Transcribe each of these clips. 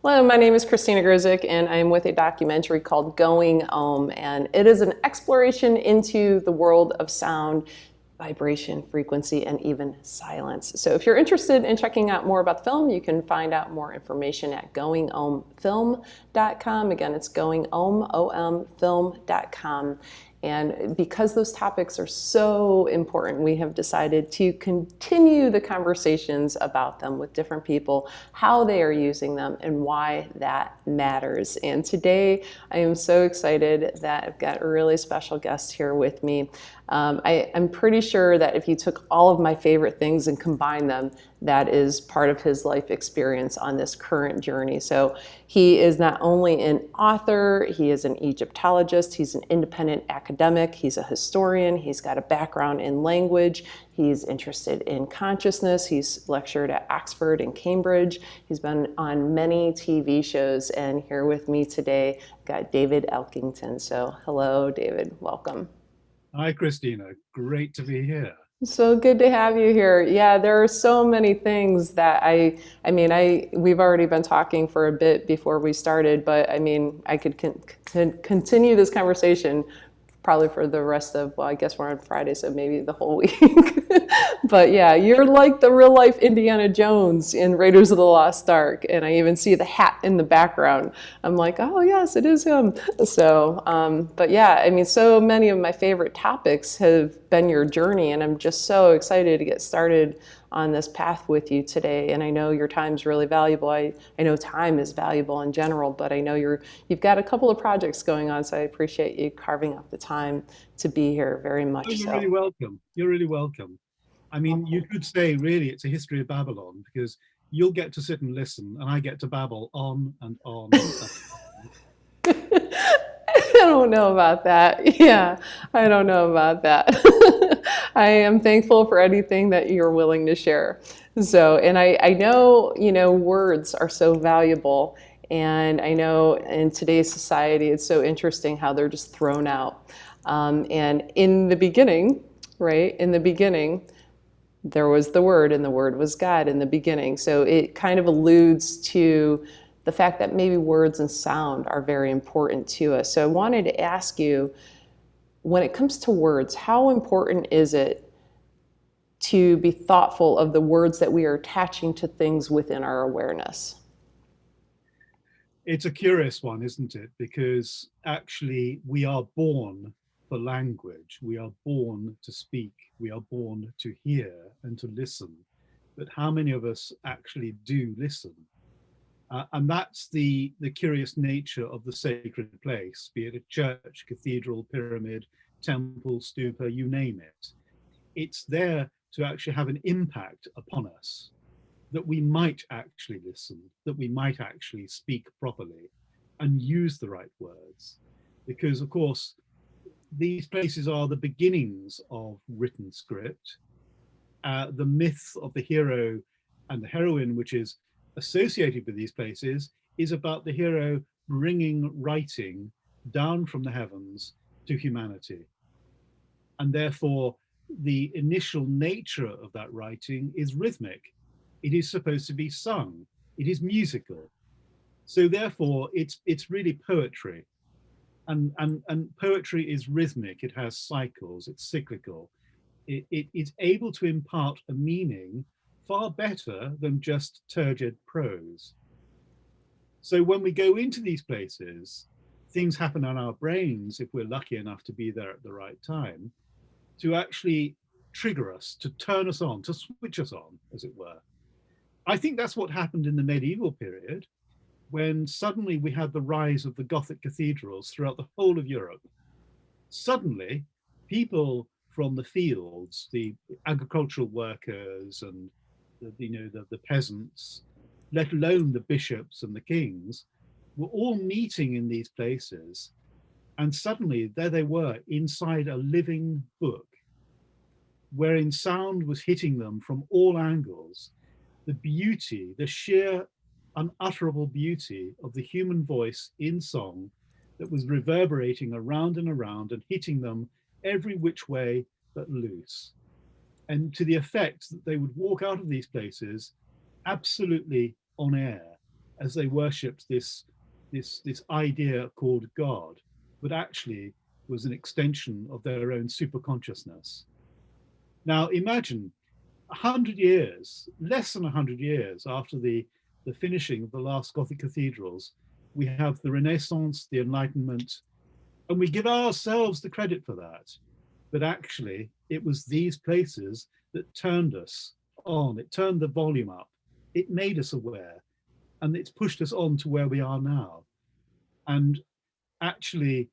Hello, my name is Christina Grozik, and I'm with a documentary called Going Home, and it is an exploration into the world of sound, vibration, frequency, and even silence. So if you're interested in checking out more about the film, you can find out more information at goinghomefilm.com. Again, it's goinghomefilm.com. And because those topics are so important, we have decided to continue the conversations about them with different people, how they are using them, and why that matters. And today, I am so excited that I've got a really special guest here with me. I'm pretty sure that if you took all of my favorite things and combined them, that is part of his life experience on this current journey. So he is not only an author, he is an Egyptologist, he's an independent academic, he's a historian, he's got a background in language, he's interested in consciousness, he's lectured at Oxford and Cambridge, he's been on many TV shows, and here with me today, I've got David Elkington. So hello, David, welcome. Hi, Christina. Great to be here. So good to have you here. Yeah, there are so many things that we've already been talking for a bit before we started, but I mean, I could continue this conversation probably for the rest of, well, I guess we're on Friday, so maybe the whole week. But yeah, you're like the real life Indiana Jones in Raiders of the Lost Ark, and I even see the hat in the background. I'm like, oh yes, it is him. So, but yeah, I mean, so many of my favorite topics have been your journey, and I'm just so excited to get started on this path with you today. And I know your time's really valuable. I know time is valuable in general, but I know you've got a couple of projects going on, so I appreciate you carving out the time to be here very Oh, much you're really so. welcome. You're really welcome. I mean, you could say really it's a history of Babylon because you'll get to sit and listen, and I get to babble on and on and on. I don't know about that. Yeah, I don't know about that. I am thankful for anything that you're willing to share. So, and I know, words are so valuable. And I know in today's society, it's so interesting how they're just thrown out. And in the beginning, right, in the beginning, there was the Word, and the Word was God in the beginning. So it kind of alludes to the fact that maybe words and sound are very important to us. So I wanted to ask you, when it comes to words, how important is it to be thoughtful of the words that we are attaching to things within our awareness? It's a curious one, isn't it? Because actually, we are born for language. We are born to speak. We are born to hear and to listen. But how many of us actually do listen? And that's the curious nature of the sacred place, be it a church, cathedral, pyramid, temple, stupa, you name it. It's there to actually have an impact upon us, that we might actually listen, that we might actually speak properly and use the right words. Because, of course, these places are the beginnings of written script. The myth of the hero and the heroine, which is associated with these places, is about the hero bringing writing down from the heavens to humanity. And therefore, the initial nature of that writing is rhythmic. It is supposed to be sung. It is musical. So therefore, it's really poetry. And poetry is rhythmic. It has cycles. It's cyclical. It is able to impart a meaning far better than just turgid prose. So when we go into these places, things happen on our brains if we're lucky enough to be there at the right time to actually trigger us, to turn us on, to switch us on, as it were. I think that's what happened in the medieval period when suddenly we had the rise of the Gothic cathedrals throughout the whole of Europe. Suddenly, people from the fields, the agricultural workers and the peasants, let alone the bishops and the kings, were all meeting in these places. And suddenly there they were inside a living book wherein sound was hitting them from all angles. The beauty, the sheer unutterable beauty of the human voice in song that was reverberating around and around and hitting them every which way but loose. And to the effect that they would walk out of these places absolutely on air as they worshipped this idea called God, but actually was an extension of their own superconsciousness. Now imagine 100 years, less than 100 years after the finishing of the last Gothic cathedrals, we have the Renaissance, the Enlightenment, and we give ourselves the credit for that. But actually, it was these places that turned us on. It turned the volume up. It made us aware, and it's pushed us on to where we are now. And actually,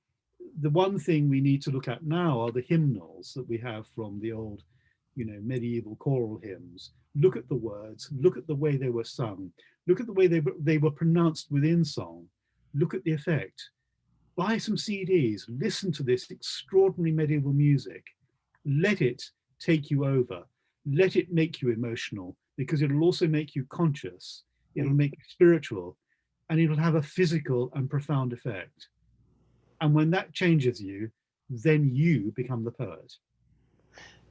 the one thing we need to look at now are the hymnals that we have from the old, medieval choral hymns. Look at the words, look at the way they were sung, look at the way they were pronounced within song, look at the effect. Buy some CDs, listen to this extraordinary medieval music, let it take you over, let it make you emotional, because it'll also make you conscious, it'll make you spiritual, and it'll have a physical and profound effect. And when that changes you, then you become the poet.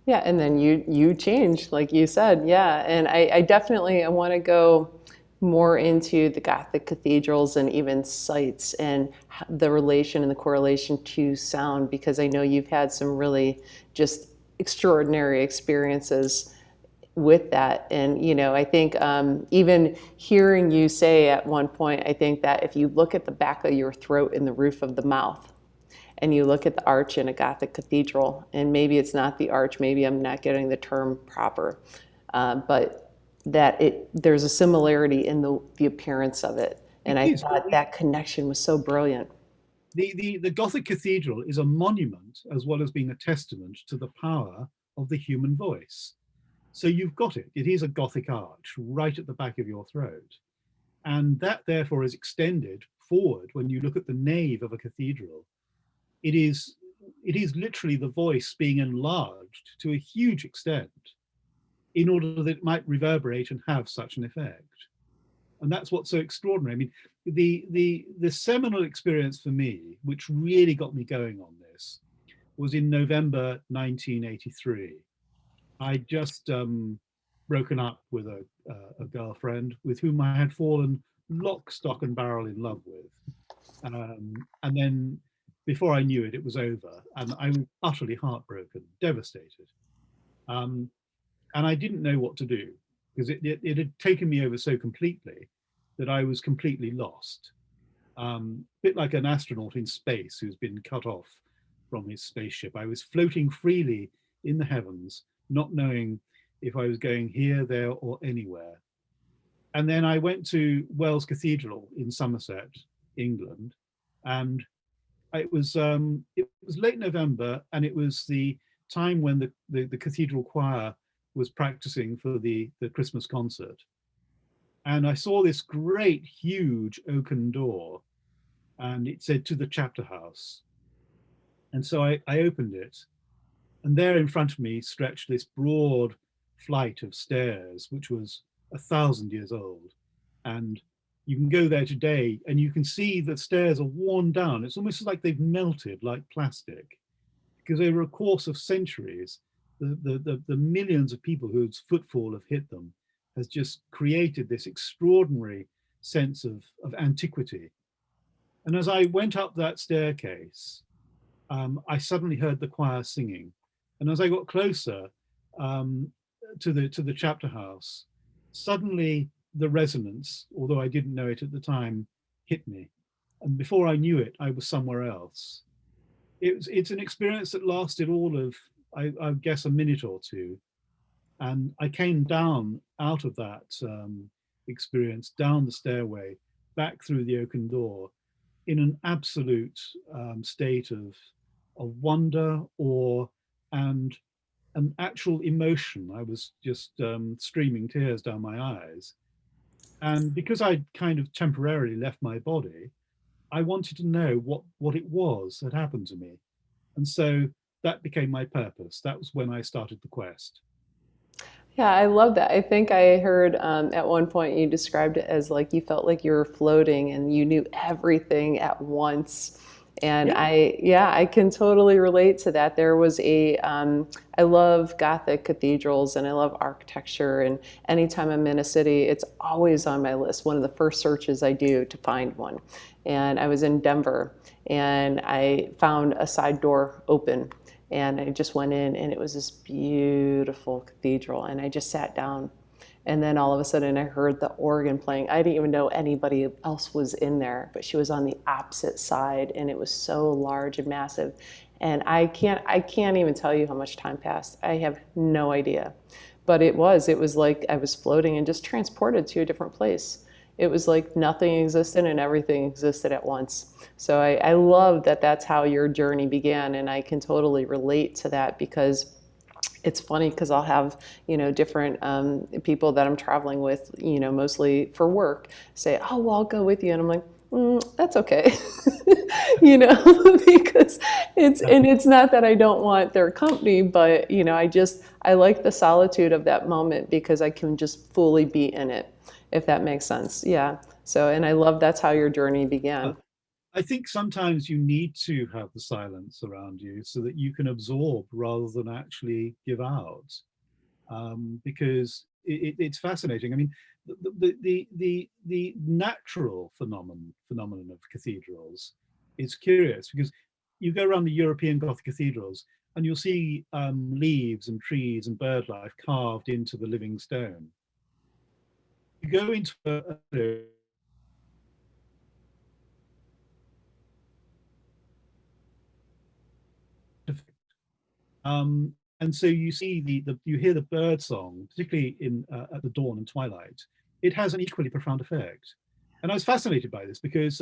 Yeah, and then you change, like you said. Yeah, and I definitely I want to go more into the Gothic cathedrals and even sites and the relation and the correlation to sound, because I know you've had some really just extraordinary experiences with that. And I think even hearing you say at one point, I think that if you look at the back of your throat and the roof of the mouth, and you look at the arch in a Gothic cathedral, and maybe it's not the arch, maybe I'm not getting the term proper, but that there's a similarity in the appearance of it. And It I is. thought that connection was so brilliant. The Gothic cathedral is a monument as well as being a testament to the power of the human voice. So you've got it. It is a Gothic arch right at the back of your throat. And that therefore is extended forward when you look at the nave of a cathedral. It is literally the voice being enlarged to a huge extent in order that it might reverberate and have such an effect. And that's what's so extraordinary. I mean, the seminal experience for me, which really got me going on this, was in November 1983. I'd just broken up with a girlfriend with whom I had fallen lock, stock, and barrel in love with. And then before I knew it, it was over. And I was utterly heartbroken, devastated. And I didn't know what to do, because it had taken me over so completely that I was completely lost. A bit like an astronaut in space who's been cut off from his spaceship. I was floating freely in the heavens, not knowing if I was going here, there, or anywhere. And then I went to Wells Cathedral in Somerset, England, and it was late November, and it was the time when the cathedral choir was practicing for the Christmas concert. And I saw this great, huge oaken door, and it said, "To the chapter house." And so I opened it, and there in front of me stretched this broad flight of stairs, which was 1,000 years old. And you can go there today and you can see the stairs are worn down. It's almost like they've melted like plastic, because over a course of centuries, the millions of people whose footfall have hit them has just created this extraordinary sense of antiquity. And as I went up that staircase, I suddenly heard the choir singing. And as I got closer to the chapter house, suddenly the resonance, although I didn't know it at the time, hit me. And before I knew it, I was somewhere else. It's an experience that lasted all of, I guess, a minute or two. And I came down out of that experience, down the stairway, back through the oaken door, in an absolute state of wonder, awe, and an actual emotion. I was just streaming tears down my eyes. And because I'd kind of temporarily left my body, I wanted to know what it was that happened to me. And so that became my purpose. That was when I started the quest. Yeah, I love that. I think I heard at one point you described it as like you felt like you were floating and you knew everything at once. And Yeah. I can totally relate to that. There was I love Gothic cathedrals and I love architecture. And anytime I'm in a city, it's always on my list. One of the first searches I do to find one. And I was in Denver and I found a side door open. And I just went in and it was this beautiful cathedral. And I just sat down and then all of a sudden I heard the organ playing. I didn't even know anybody else was in there, but she was on the opposite side and it was so large and massive. And I can't even tell you how much time passed. I have no idea. But it was like I was floating and just transported to a different place. It was like nothing existed and everything existed at once. So I love that that's how your journey began. And I can totally relate to that because it's funny because I'll have, different people that I'm traveling with, mostly for work, say, "Oh, well, I'll go with you," and I'm like, "That's okay," because it's not that I don't want their company, but I like the solitude of that moment because I can just fully be in it, if that makes sense. Yeah. So, and I love that's how your journey began. I think sometimes you need to have the silence around you so that you can absorb rather than actually give out. Because it's fascinating. I mean, the natural phenomenon of cathedrals is curious because you go around the European Gothic cathedrals and you'll see leaves and trees and bird life carved into the living stone. You go into a and so you see you hear the bird song, particularly in at the dawn and twilight. It has an equally profound effect. And I was fascinated by this because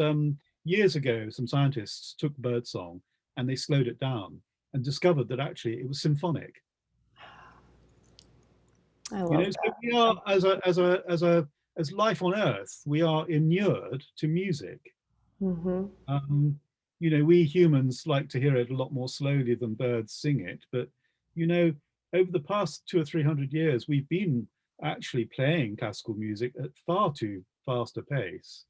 years ago, some scientists took bird song and they slowed it down and discovered that actually it was symphonic. I You know, love so that. we are as life on Earth, we are inured to music. Hmm. Um, we humans like to hear it a lot more slowly than birds sing it, but you know, over the past 200 or 300 years, we've been actually playing classical music at far too fast a pace.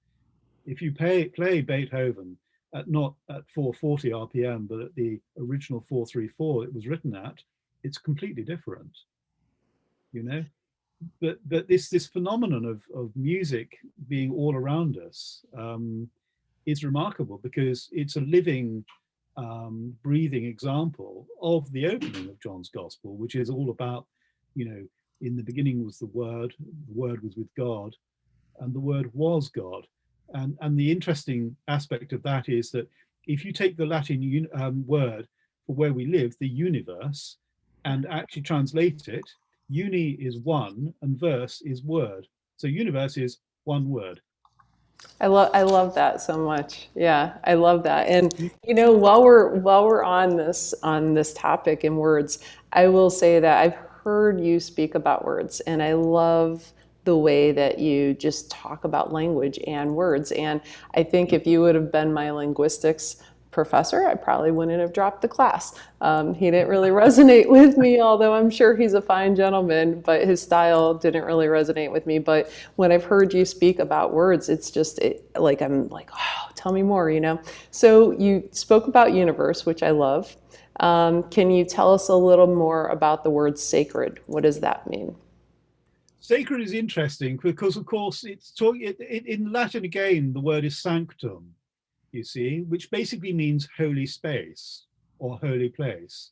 If you play Beethoven at not at 440 RPM, but at the original 434 it was written at, it's completely different, you know. But this phenomenon of music being all around us is remarkable because it's a living, breathing example of the opening of John's Gospel, which is all about, in the beginning was the Word was with God, and the Word was God. And the interesting aspect of that is that if you take the Latin word for where we live, the universe, and actually translate it, uni is one and verse is word. So universe is one word. I love that so much. Yeah, I love that. And while we're on this topic in words, I will say that I've heard you speak about words, and I love the way that you just talk about language and words. And I think if you would have been my linguistics professor, I probably wouldn't have dropped the class. He didn't really resonate with me, although I'm sure he's a fine gentleman, but his style didn't really resonate with me. But when I've heard you speak about words, it's just like I'm like, oh, tell me more. So you spoke about universe, which I love. Can you tell us a little more about the word sacred? What does that mean? Sacred is interesting because, of course, in Latin again, the word is sanctum, you see, which basically means holy space or holy place.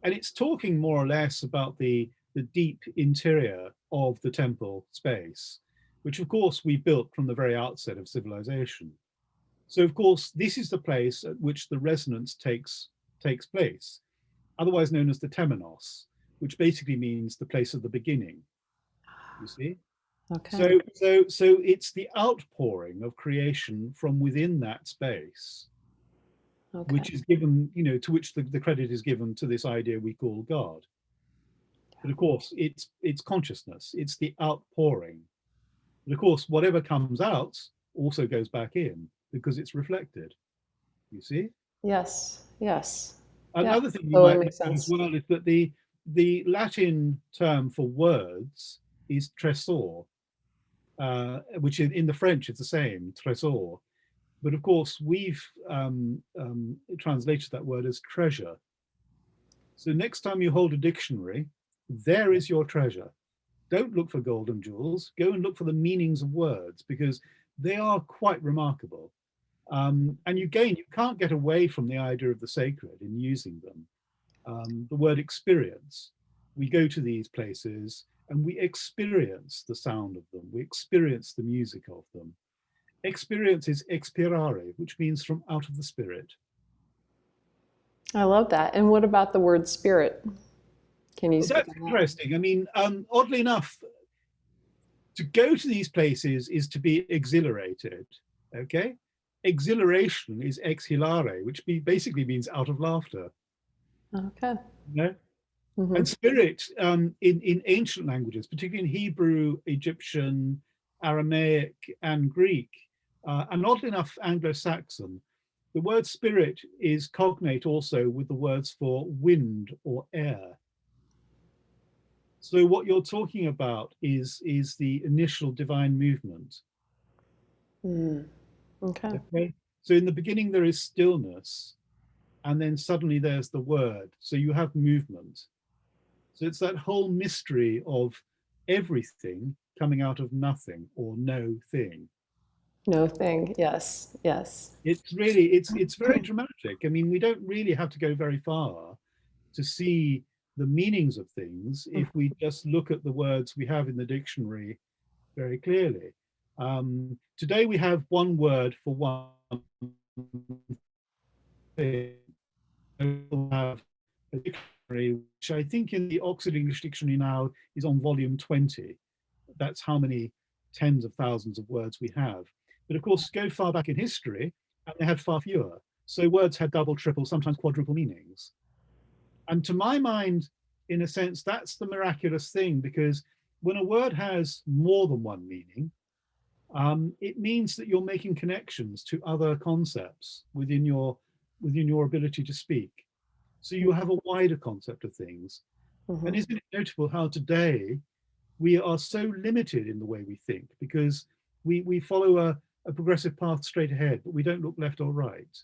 And it's talking more or less about the deep interior of the temple space, which of course we built from the very outset of civilization. So of course, this is the place at which the resonance takes place, otherwise known as the temenos, which basically means the place of the beginning, you see. Okay. So it's the outpouring of creation from within that space, Okay. which is given, to which the credit is given to this idea we call God. But of course, it's consciousness, it's the outpouring. But of course, whatever comes out also goes back in because it's reflected. You see? Yes. Yes. Yeah. Another thing you Totally might makes know as sense. well is that the Latin term for words is tresor, which in the French it's the same, trésor. But of course, we've translated that word as treasure. So next time you hold a dictionary, there is your treasure. Don't look for golden jewels, go and look for the meanings of words, because they are quite remarkable. And you can't get away from the idea of the sacred in using them. The word experience, we go to these places and we experience the sound of them, we experience the music of them. Experience is expirare, which means from out of the spirit. I love that. And what about the word spirit? Can you Well, speak that's on that? interesting. I mean, oddly enough, to go to these places is to be exhilarated. Okay, exhilaration is exhilare, which basically means out of laughter. Okay. You know? Hmm. And spirit, in ancient languages, particularly in Hebrew, Egyptian, Aramaic, and Greek, and oddly enough, Anglo-Saxon, the word spirit is cognate also with the words for wind or air. So what you're talking about is the initial divine movement. Mm. Okay. Okay. So in the beginning there is stillness, and then suddenly there's the word. So you have movement. So it's that whole mystery of everything coming out of nothing or no thing. No thing. Yes. Yes. It's very dramatic. I mean, we don't really have to go very far to see the meanings of things if we just look at the words we have in the dictionary very clearly. Today we have one word for one thing. We have a dictionary, which I think in the Oxford English Dictionary now is on volume 20. That's how many tens of thousands of words we have. But of course, go far back in history, and they had far fewer. So words had double, triple, sometimes quadruple meanings. And to my mind, in a sense, that's the miraculous thing, because when a word has more than one meaning, it means that you're making connections to other concepts within your ability to speak. So you have a wider concept of things. And Hmm. isn't it notable how today we are so limited in the way we think, because we follow a progressive path straight ahead, but we don't look left or right,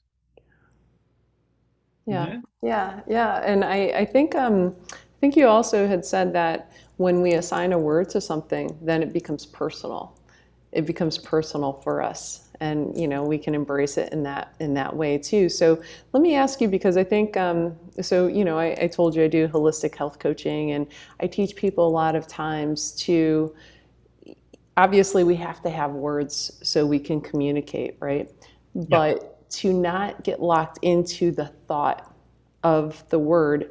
you Yeah, know? yeah, yeah. And I think you also had said that when we assign a word to something, then it becomes personal. It becomes personal for us, and we can embrace it in that way too. So let me ask you, because I think so. I told you I do holistic health coaching, and I teach people a lot of times to, obviously we have to have words so we can communicate, right? Yeah, But to not get locked into the thought of the word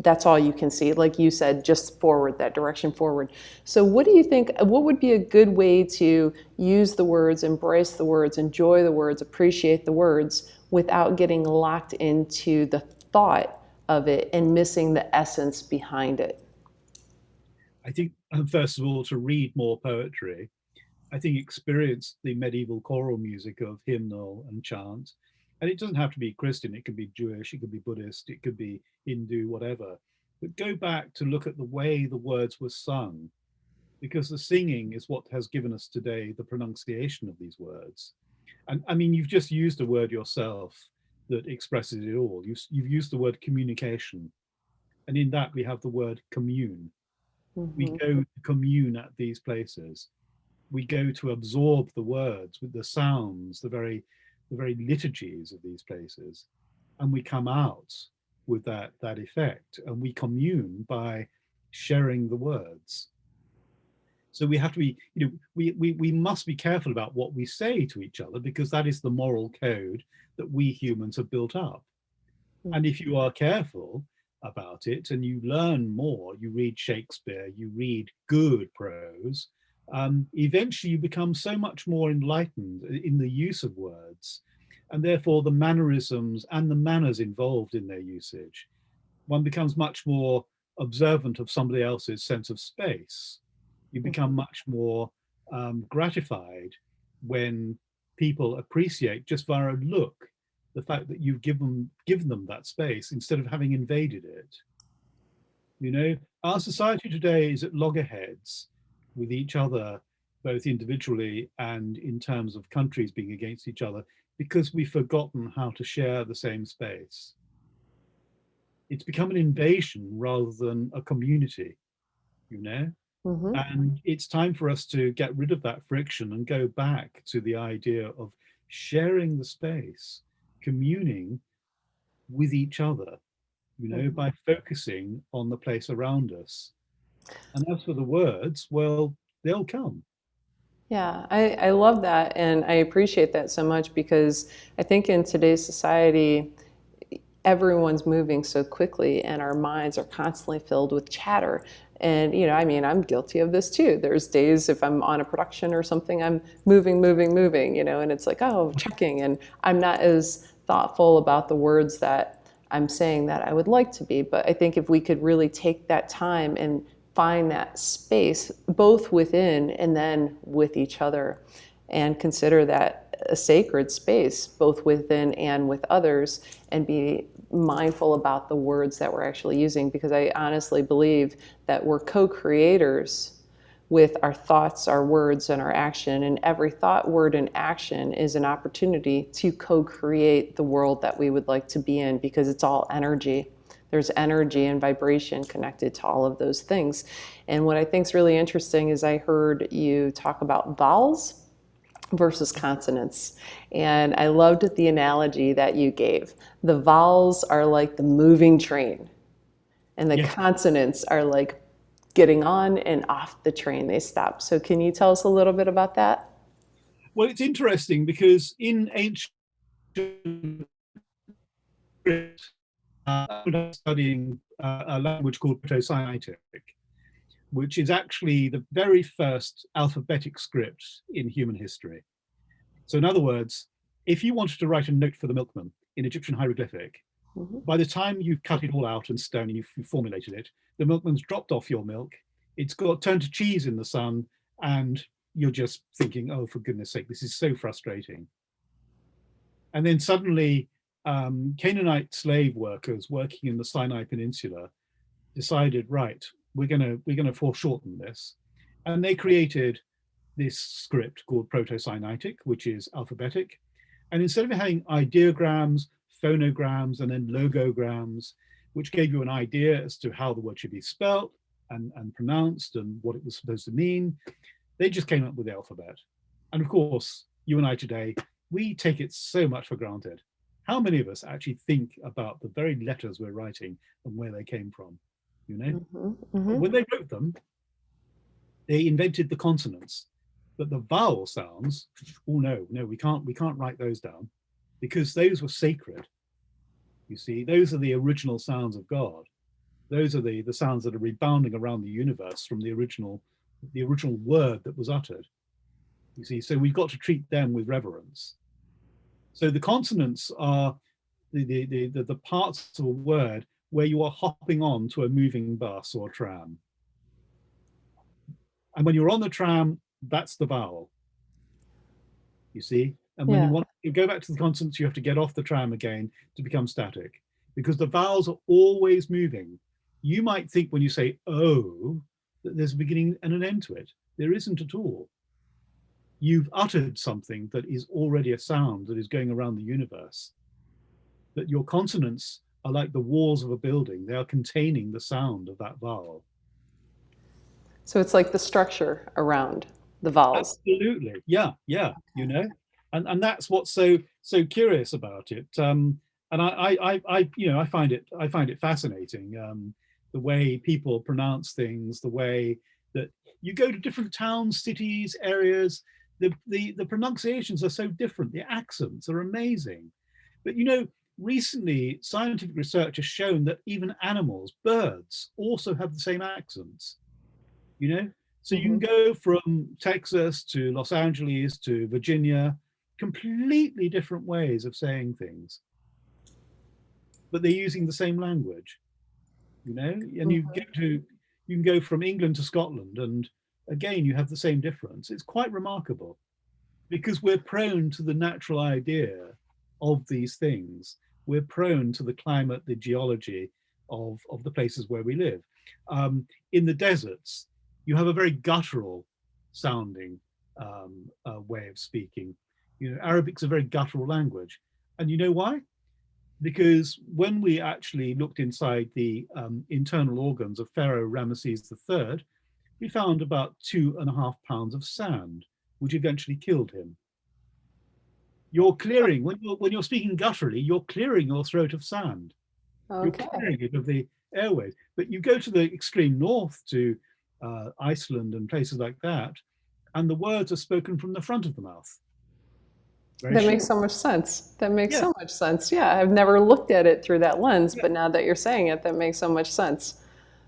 that's all you can see, like you said, just forward, that direction forward. So what do you think, what would be a good way to use the words, embrace the words, enjoy the words, appreciate the words, without getting locked into the thought of it and missing the essence behind it? I think, first of all, to read more poetry, I think experience the medieval choral music of hymnal and chant. And it doesn't have to be Christian, it could be Jewish, it could be Buddhist, it could be Hindu, whatever. But go back to look at the way the words were sung, because the singing is what has given us today the pronunciation of these words. And I mean, you've just used a word yourself that expresses it all. You've used the word communication. And in that, we have the word commune. We Hmm. go to commune at these places. We go to absorb the words with the sounds, the very liturgies of these places. And we come out with that effect. And we commune by sharing the words. So we have to be, we must be careful about what we say to each other, because that is the moral code that we humans have built up. And if you are careful about it and you learn more, you read Shakespeare, you read good prose, eventually you become so much more enlightened in the use of words, and therefore the mannerisms and the manners involved in their usage. One becomes much more observant of somebody else's sense of space. You become much more gratified when people appreciate, just via a look, the fact that you've given them that space instead of having invaded it. You know, our society today is at loggerheads with each other both individually and in terms of countries being against each other, because we've forgotten how to share the same space. It's become an invasion rather than a community, you know? Hmm. And it's time for us to get rid of that friction and go back to the idea of sharing the space, communing with each other, you know, Hmm. by focusing on the place around us. And as for the words, well, they'll come. Yeah, I love that. And I appreciate that so much because I think in today's society, everyone's moving so quickly and our minds are constantly filled with chatter. And, I mean, I'm guilty of this too. There's days if I'm on a production or something, I'm moving, and it's like, oh, checking. And I'm not as thoughtful about the words that I'm saying that I would like to be. But I think if we could really take that time and find that space, both within and then with each other, and consider that a sacred space, both within and with others, and be mindful about the words that we're actually using, because I honestly believe that we're co-creators with our thoughts, our words, and our action. And every thought, word, and action is an opportunity to co-create the world that we would like to be in, because it's all energy. There's energy and vibration connected to all of those things. And what I think is really interesting is I heard you talk about vowels versus consonants. And I loved the analogy that you gave. The vowels are like the moving train, and the Yes. consonants are like getting on and off the train. They stop. So, can you tell us a little bit about that? Well, it's interesting because in ancient script, I'm studying a language called Proto-Sinaitic, which is actually the very first alphabetic script in human history. So in other words, if you wanted to write a note for the milkman in Egyptian hieroglyphic, Mm-hmm. by the time you've cut it all out in stone and you've formulated it, the milkman's dropped off your milk, it's got turned to cheese in the sun, and you're just thinking, oh, for goodness sake, this is so frustrating. And then suddenly, Canaanite slave workers working in the Sinai Peninsula decided, right, we're gonna foreshorten this, and they created this script called Proto-Sinaitic, which is alphabetic. And instead of having ideograms, phonograms, and then logograms, which gave you an idea as to how the word should be spelt and pronounced and what it was supposed to mean, they just came up with the alphabet. And of course, you and I today, we take it so much for granted. How many of us actually think about the very letters we're writing and where they came from? You know, Mm-hmm. Mm-hmm. when they wrote them, they invented the consonants, but the vowel sounds, oh no, we can't write those down, because those were sacred. You see, those are the original sounds of God. Those are the sounds that are rebounding around the universe from the original word that was uttered. You see, so we've got to treat them with reverence. So the consonants are the parts of a word where you are hopping on to a moving bus or tram. And when you're on the tram, that's the vowel, you see. And when you Yeah. want to go back to the consonants, you have to get off the tram again to become static, because the vowels are always moving. You might think when you say oh that there's a beginning and an end to it. There isn't at all. You've uttered something that is already a sound that is going around the universe. That your consonants are like the walls of a building, they are containing the sound of that vowel. So it's like the structure around the vowels. Absolutely. Yeah, yeah, you know. And that's what's so curious about it. And I find it fascinating, the way people pronounce things, the way that you go to different towns, cities, areas, the pronunciations are so different, the accents are amazing. But recently scientific research has shown that even animals, birds, also have the same accents, you know? So you can Mm-hmm. go from Texas to Los Angeles to Virginia, completely different ways of saying things, but they're using the same language, and you can go from England to Scotland, and again you have the same difference. It's quite remarkable, because we're prone to the natural idea of these things. We're prone to the climate, the geology of the places where we live. In the deserts, you have a very guttural sounding way of speaking. You know, Arabic's a very guttural language. And you know why? Because when we actually looked inside the internal organs of Pharaoh Ramesses III, we found about 2.5 pounds of sand, which eventually killed him. You're clearing, when you're speaking gutturally, you're clearing your throat of sand. You're Okay. clearing it of the airways. But you go to the extreme north to Iceland and places like that, and the words are spoken from the front of the mouth. Very That makes short. so much sense. That makes Yeah, so much sense. Yeah, I've never looked at it through that lens, yeah, but now that you're saying it, that makes so much sense.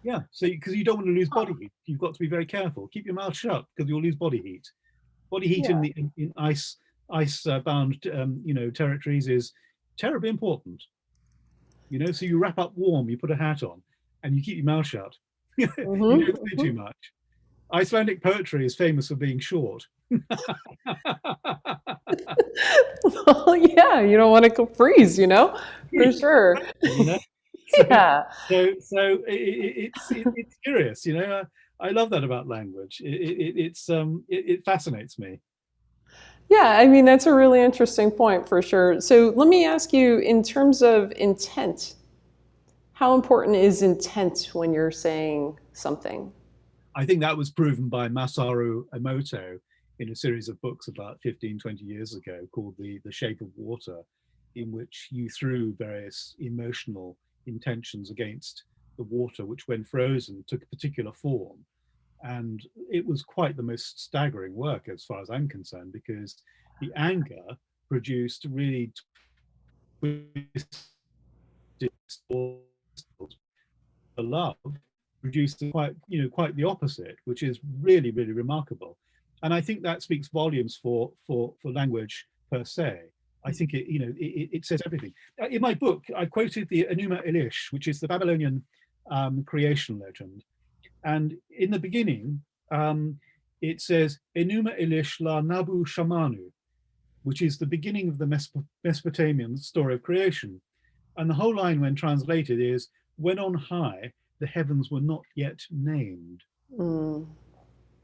yeah. So because you don't want to lose Huh. body heat, you've got to be very careful. Keep your mouth shut because you'll lose body heat. Body heat Yeah. in ice bound territories is terribly important. You know, so you wrap up warm, you put a hat on, and you keep your mouth shut. You don't say too Hmm. much. Icelandic poetry is famous for being short. Well, yeah, you don't want to freeze, for sure. you know. So Yeah. it's curious. You know, I love that about language. It fascinates me. Yeah, I mean, that's a really interesting point for sure. So let me ask you, in terms of intent, how important is intent when you're saying something? I think that was proven by Masaru Emoto in a series of books about 15, 20 years ago called The Shape of Water, in which you threw various emotional intentions against the water, which when frozen took a particular form. And it was quite the most staggering work as far as I'm concerned, because the anger produced really the love produced quite the opposite, which is really, really remarkable. And I think that speaks volumes for language per se. I think it says everything. In my book, I quoted the Enuma Elish, which is the Babylonian creation legend. And in the beginning, it says Enuma Elish la Nabu Shamanu, which is the beginning of the Mesopotamian story of creation. And the whole line, when translated, is when on high the heavens were not yet named. Mm.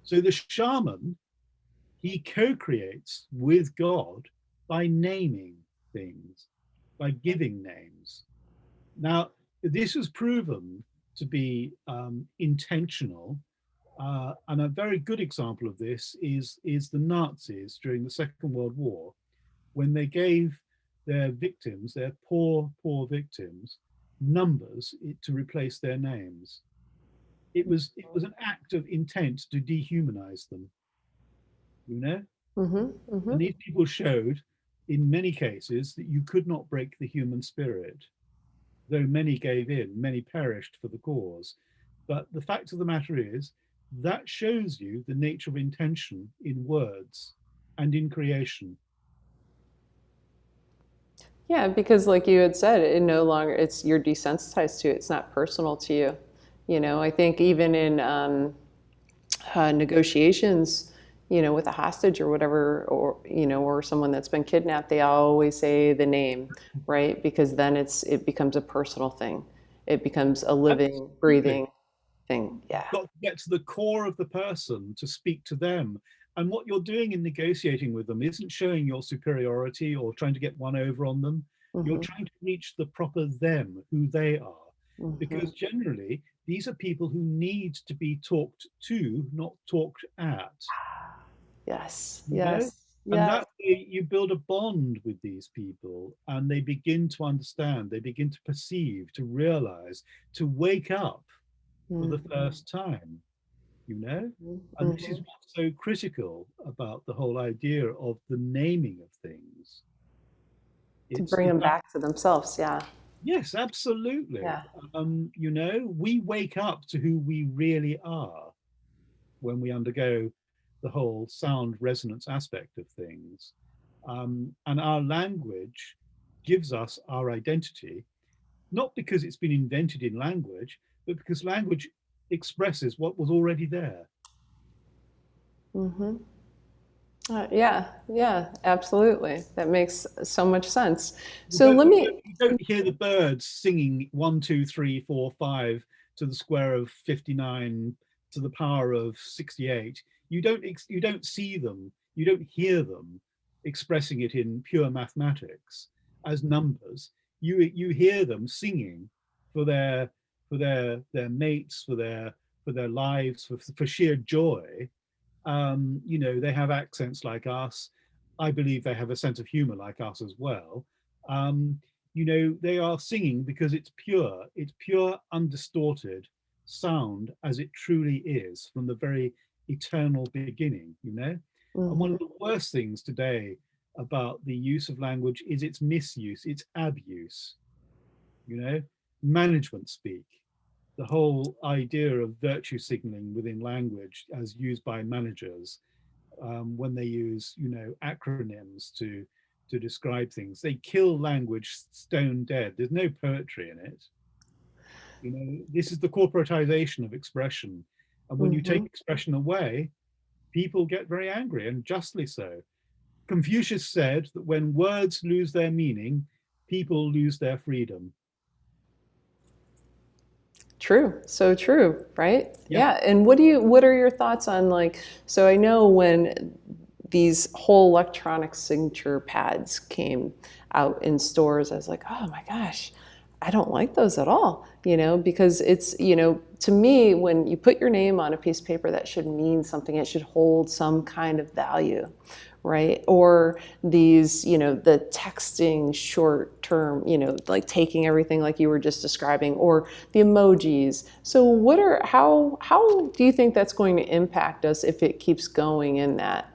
So the shaman, he co creates with God by naming things, by giving names. Now, this was proven to be intentional. And a very good example of this is the Nazis during the Second World War, when they gave their victims, their poor victims, numbers to replace their names. It was an act of intent to dehumanize them, you know? Hmm. Hmm. And these people showed in many cases that you could not break the human spirit. Though many gave in, many perished for the cause. But the fact of the matter is, that shows you the nature of intention in words and in creation. Yeah, because like you had said, it no longer you're desensitized to it. It's not personal to you. I think even in negotiations, with a hostage or whatever, or someone that's been kidnapped, they always say the name, right? Because then it becomes a personal thing. It becomes a living, Absolutely. breathing thing. Yeah. Got to get to the core of the person to speak to them. And what you're doing in negotiating with them isn't showing your superiority or trying to get one over on them. You're Hmm. trying to reach the proper them, who they are. Hmm. Because generally, these are people who need to be talked to, not talked at. Yes. You know? Yes. And Yes. that way you build a bond with these people and they begin to understand, they begin to perceive, to realize, to wake up for the Hmm. first time, you know? And this is Hmm. what's so critical about the whole idea of the naming of things. To It's bring the them fact, back to themselves. Yeah. yes, absolutely. Yeah. We wake up to who we really are when we undergo the whole sound resonance aspect of things. And our language gives us our identity, not because it's been invented in language, but because language expresses what was already there. Hmm. Yeah, yeah, absolutely. That makes so much sense. You So don't, let you me, don't, you don't hear the birds singing 1, 2, 3, 4, 5 to the square of 59 to the power of 68. you don't see them, you don't hear them expressing it in pure mathematics as numbers. You hear them singing for their mates, for their lives, for sheer joy. You know, they have accents like us. I believe they have a sense of humor like us as well. Um, you know, they are singing because it's pure, undistorted sound as it truly is from the very eternal beginning, you know? And one Hmm. of the worst things today about the use of language is its misuse, its abuse, you know, management speak, the whole idea of virtue signaling within language as used by managers, when they use, you know, acronyms to describe things. They kill language stone dead. There's no poetry in it. You know, this is the corporatization of expression. And when you take Hmm. expression away, people get very angry, and justly so. Confucius said that when words lose their meaning, people lose their freedom. True. So true, right? Yeah. Yeah. And what are your thoughts on like, so I know when these whole electronic signature pads came out in stores, I was like, oh my gosh, I don't like those at all, you know, because it's, you know, to me, when you put your name on a piece of paper, that should mean something. It should hold some kind of value, right? Or these, you know, the texting short term, you know, like taking everything like you were just describing, or the emojis. So how do you think that's going to impact us if it keeps going in that?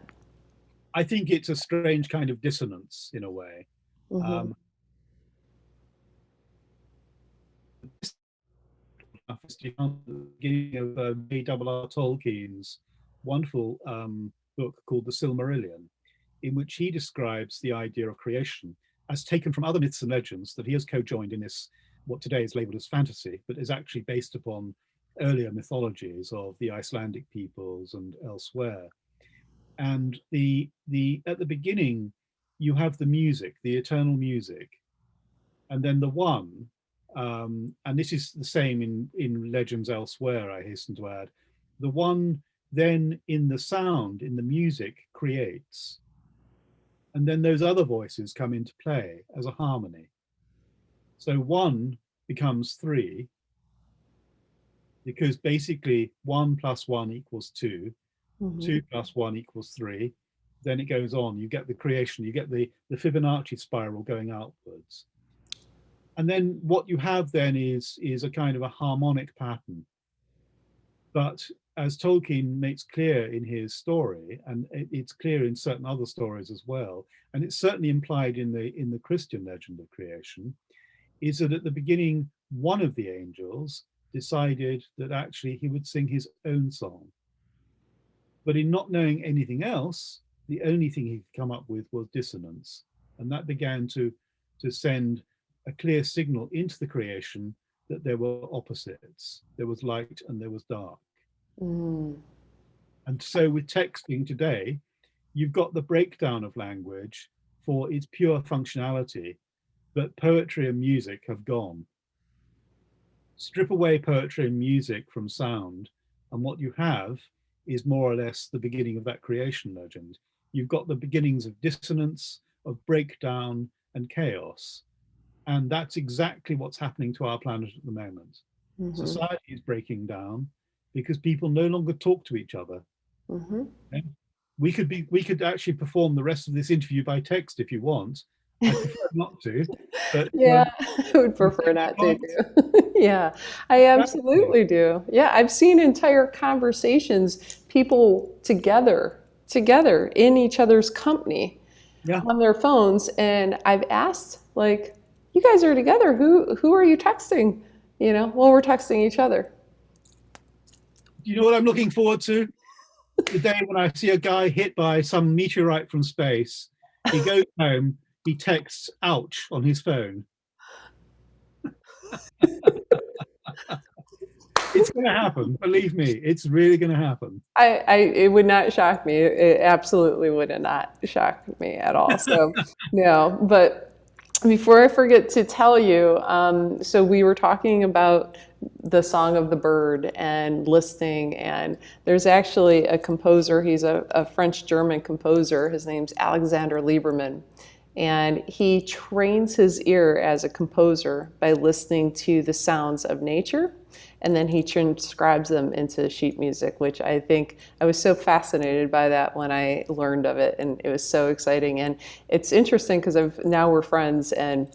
I think it's a strange kind of dissonance in a way. Hmm. Um, beginning of J.R.R. Tolkien's wonderful book called The Silmarillion, in which he describes the idea of creation as taken from other myths and legends that he has co-joined in this, what today is labeled as fantasy, but is actually based upon earlier mythologies of the Icelandic peoples and elsewhere. And the at the beginning, you have the music, the eternal music, and then the one, and this is the same in legends elsewhere, I hasten to add, the one then in the sound, in the music, creates, and then those other voices come into play as a harmony. So one becomes three because basically 1 plus 1 equals 2, Hmm. 2 plus 1 equals 3. Then it goes on. You get the creation. You get the Fibonacci spiral going outwards. And then what you have then is a kind of a harmonic pattern. But as Tolkien makes clear in his story, and it's clear in certain other stories as well, and it's certainly implied in the Christian legend of creation, is that at the beginning, one of the angels decided that actually he would sing his own song. But in not knowing anything else, the only thing he could come up with was dissonance. And that began to send a clear signal into the creation that there were opposites. There was light and there was dark. Mm. And so with texting today, you've got the breakdown of language for its pure functionality, but poetry and music have gone. Strip away poetry and music from sound, and what you have is more or less the beginning of that creation legend. You've got the beginnings of dissonance, of breakdown, and chaos. And that's exactly what's happening to our planet at the moment. Hmm. Society is breaking down because people no longer talk to each other. Hmm. Okay? We could actually perform the rest of this interview by text if you want. I prefer not to, but Yeah, I would you prefer not to want do. Yeah, I exactly. absolutely do. Yeah, I've seen entire conversations, people together in each other's company Yeah. on their phones, and I've asked, like, you guys are together. Who are you texting? You know, well, we're texting each other. Do you know what I'm looking forward to? The day when I see a guy hit by some meteorite from space. He goes home, he texts ouch on his phone. It's going to happen. Believe me, it's really going to happen. It would not shock me. It absolutely would not shock me at all. So, no, but before I forget to tell you, so we were talking about the Song of the Bird and listening. And there's actually a composer, he's a French-German composer, his name's Alexander Lieberman. And he trains his ear as a composer by listening to the sounds of nature, and then he transcribes them into sheet music, which I think I was so fascinated by that when I learned of it, and it was so exciting. And it's interesting because now we're friends, and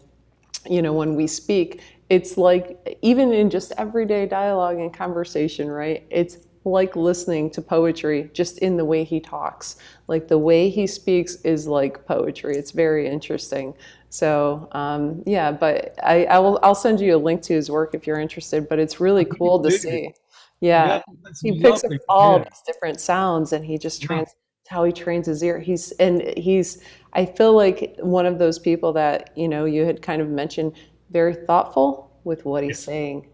when we speak, it's like, even in just everyday dialogue and conversation, right? It's like listening to poetry just in the way he talks. Like the way he speaks is like poetry. It's very interesting. So yeah, but I'll send you a link to his work if you're interested. But it's really cool to Do. see. Yeah, Yeah, that's he picks up lovely to all hear. these different sounds, and he just Yeah, how he trains his ear. He's I feel like one of those people that you had kind of mentioned, very thoughtful with what he's yes, saying.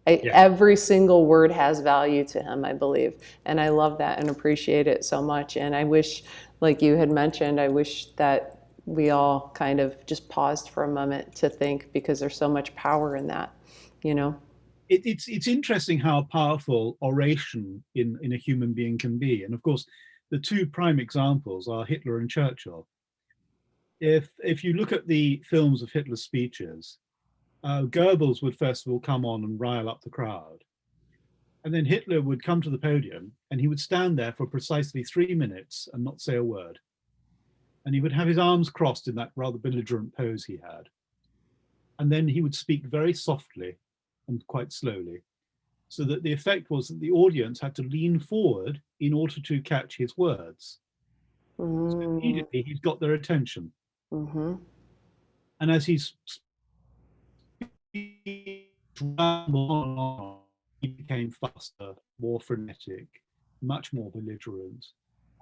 yes. Every single word has value to him, I believe. And I love that and appreciate it so much. And I wish, like you had mentioned, I wish that we all kind of just paused for a moment to think, because there's so much power in that, you know? It's interesting how powerful oration in a human being can be. And of course, the two prime examples are Hitler and Churchill. If you look at the films of Hitler's speeches, Goebbels would first of all come on and rile up the crowd. And then Hitler would come to the podium and he would stand there for precisely 3 minutes and not say a word. And he would have his arms crossed in that rather belligerent pose he had. And then he would speak very softly and quite slowly, so that the effect was that the audience had to lean forward in order to catch his words. So Mm, immediately he's got their attention. mm-hmm, And as he's on, he became faster, more frenetic, much more belligerent,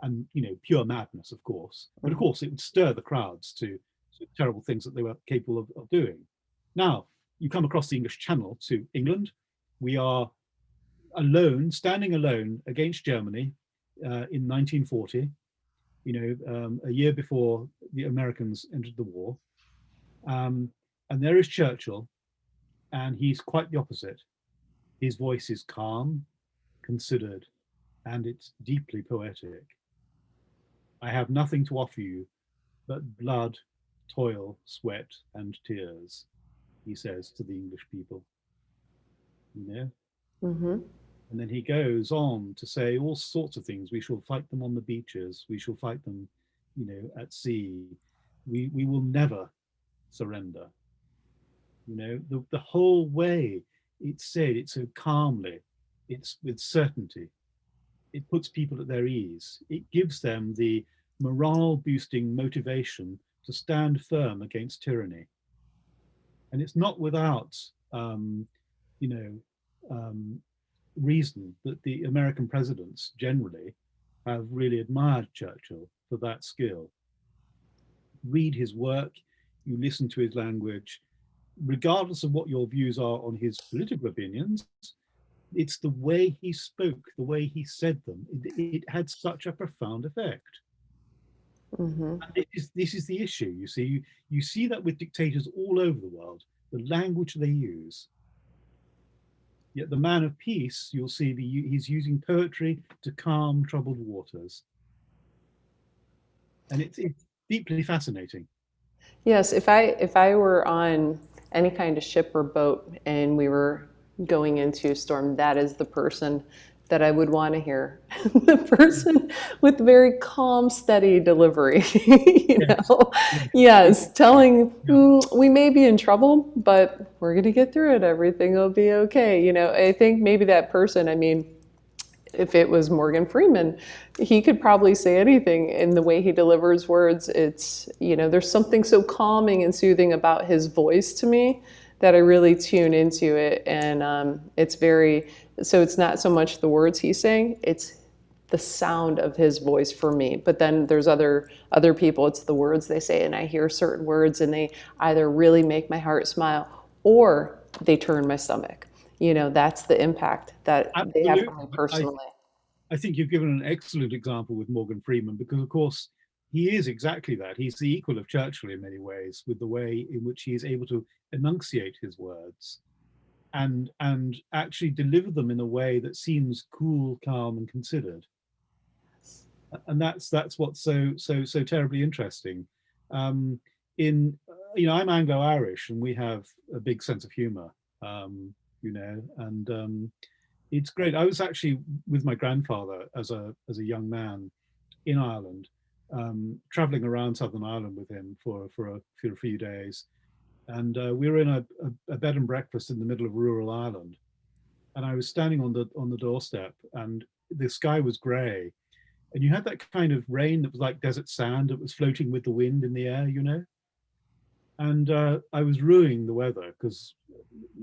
and pure madness, of course. But of mm-hmm. course, it would stir the crowds to terrible things that they were capable of doing. Now, you come across the English Channel to England. We are alone, standing alone against Germany in 1940, a year before the Americans entered the war. Um, and there is Churchill, and he's quite the opposite. His voice is calm, considered, and it's deeply poetic. I have nothing to offer you but blood, toil, sweat, and tears, he says to the English people. You know, Mm-hmm. and then he goes on to say all sorts of things. We shall fight them on the beaches. We shall fight them, at sea. We will never surrender. The whole way it's said, it's so calmly, it's with certainty. It puts people at their ease. It gives them the morale boosting motivation to stand firm against tyranny. And it's not without, you know, um, reason that the American presidents generally have really admired Churchill for that skill. Read his work, you listen to his language, regardless of what your views are on his political opinions, it's the way he spoke, the way he said them. It had such a profound effect. Mm-hmm. And this is the issue. You see that with dictators all over the world, the language they use. Yet the man of peace, you'll see he's using poetry to calm troubled waters. And it's deeply fascinating. Yes, if I were on any kind of ship or boat and we were going into a storm, that is the person that I would want to hear. The person with very calm, steady delivery. you Yes, know, yes, yes, telling yeah, we may be in trouble, but we're going to get through it. Everything will be okay. I think maybe that person. I mean, if it was Morgan Freeman, he could probably say anything in the way he delivers words. There's something so calming and soothing about his voice to me that I really tune into it. And so it's not so much the words he's saying, it's the sound of his voice for me. But then there's other people, it's the words they say, and I hear certain words and they either really make my heart smile or they turn my stomach. That's the impact that they have for absolutely. me I, personally. I think you've given an excellent example with Morgan Freeman because, of course, he is exactly that. He's the equal of Churchill in many ways with the way in which he is able to enunciate his words. and actually deliver them in a way that seems cool, calm, and considered. And that's what's so terribly interesting. Um, in I'm Anglo-Irish, and we have a big sense of humour. And it's great. I was actually with my grandfather as a young man in Ireland, traveling around Southern Ireland with him for a few days, and we were in a bed and breakfast in the middle of rural Ireland, and I was standing on the doorstep, and the sky was grey, and you had that kind of rain that was like desert sand that was floating with the wind in the air. And I was ruining the weather because